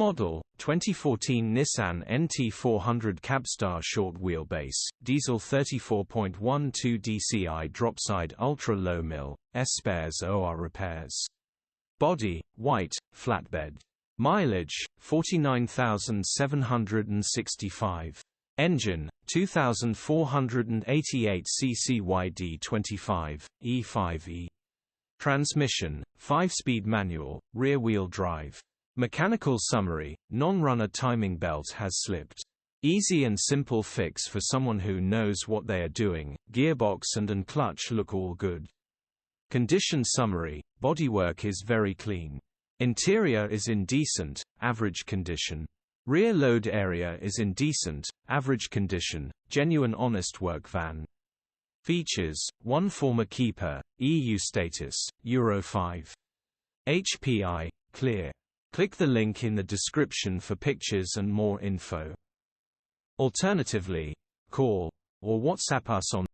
Model, 2014 Nissan NT400 CABSTAR short wheelbase, diesel 34.12 dCi Dropside ultra low MIL.ES spares OR repairs. Body, white, flatbed. Mileage, 49,765. Engine, 2,488 cc/YD25, E5E. Transmission, 5-speed manual, rear-wheel drive. Mechanical summary: non-runner timing belt has slipped. Easy and simple fix for someone who knows what they are doing. Gearbox and clutch look all good. Condition summary: bodywork is very clean. Interior is in decent, average condition. Rear load area is in decent, average condition, genuine honest work van. Features: 1 former keeper, EU status, Euro 5. HPI, clear. Click the link in the description for pictures and more info. Alternatively, call or WhatsApp us on